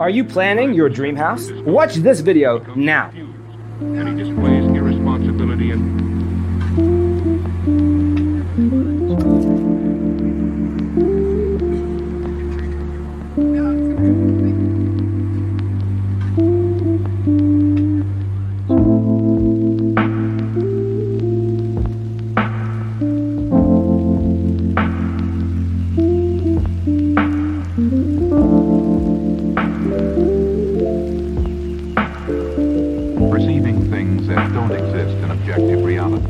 Are you planning your dream house? Watch this video now. And he displays irresponsibility and perceiving things that don't exist in objective reality.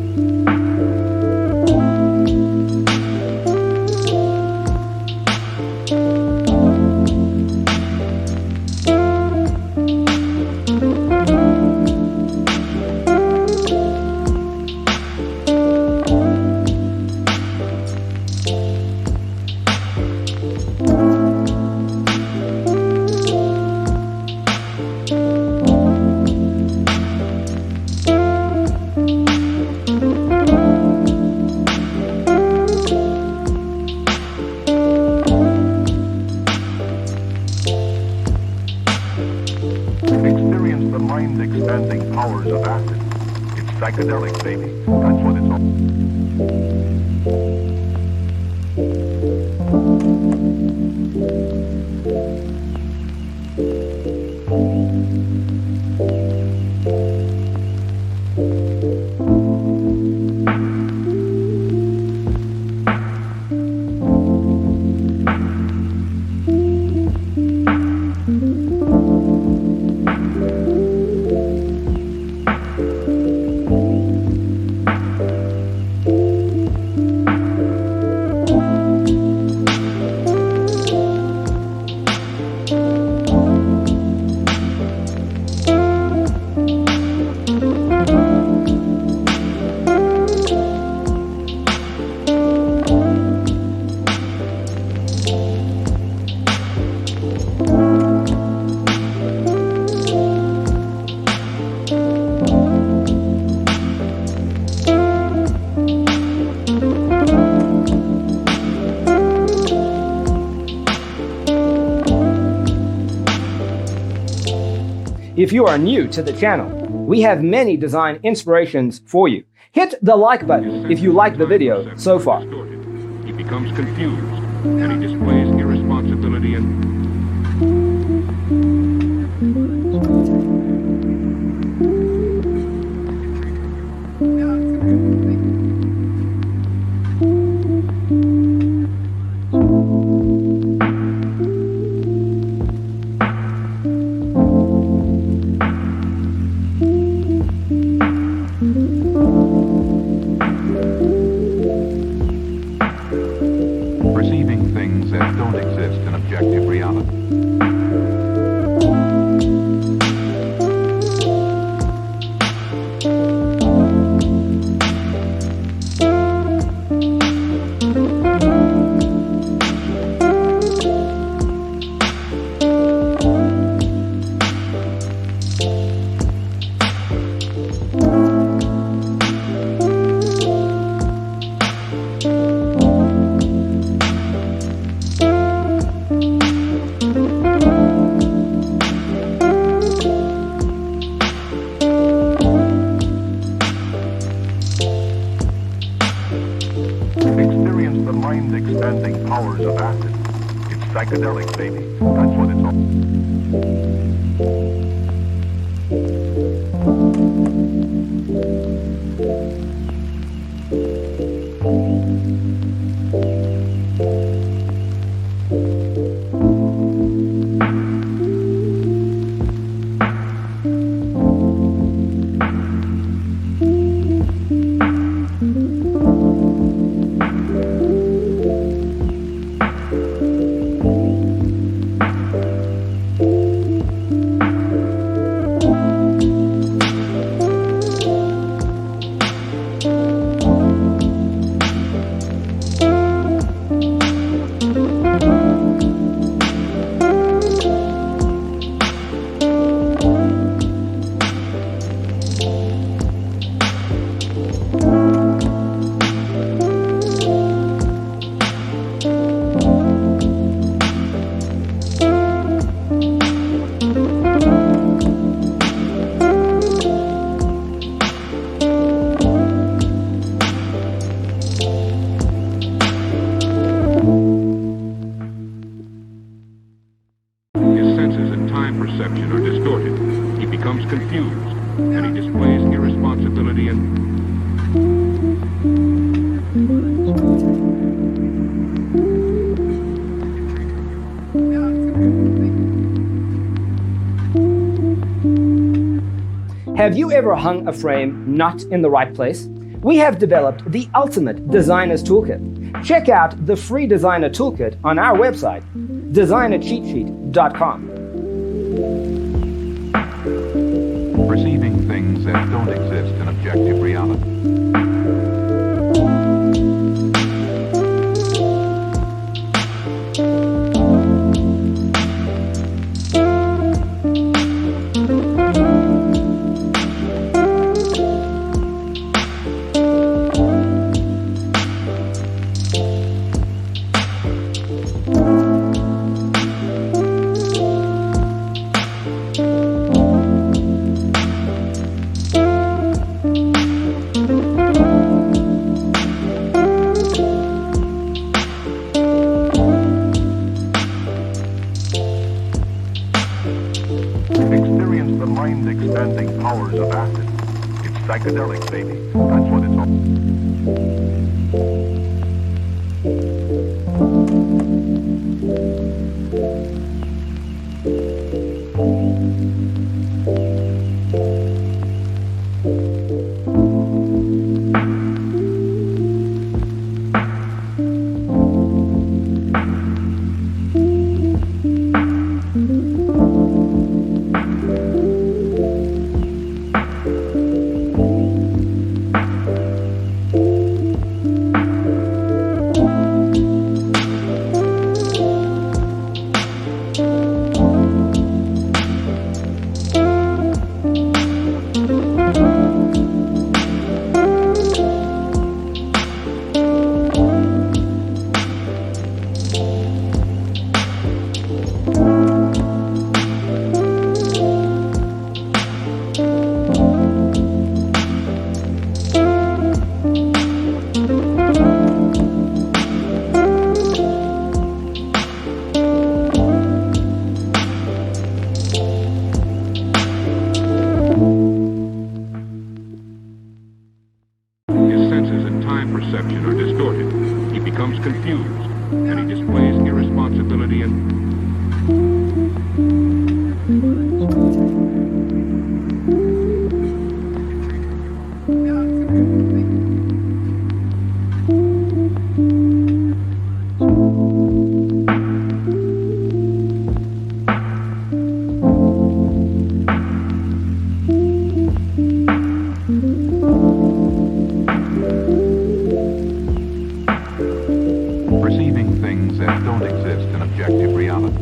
Experience the mind-expanding powers of acid. It's psychedelic, baby. That's what it's all. If you are new to the channel, we have many design inspirations for you. Hit the like button if you like the video so far. He becomes confused, and he displays irresponsibility and perceiving things that don't exist in objective reality. Experience the mind-expanding powers of acid. It's psychedelic, baby. That's what it's all. perception are distorted. He becomes confused, and he displays irresponsibility and... Have you ever hung a frame not in the right place? We have developed the ultimate designer's toolkit. Check out the free designer toolkit on our website, designercheatsheet.com. Perceiving things that don't exist in objective reality. Experience the mind-expanding powers of acid. It's psychedelic, baby. That's what it's perception are distorted. He becomes confused, and he displays irresponsibility and... Perceiving things that don't exist in objective reality.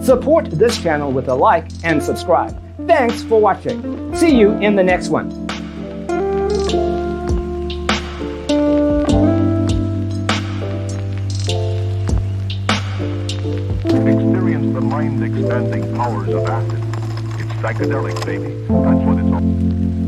Support this channel with a like and subscribe. Thanks for watching. See you in the next one. Experience the mind-expanding powers of acid. It's psychedelic, baby. That's what it's all...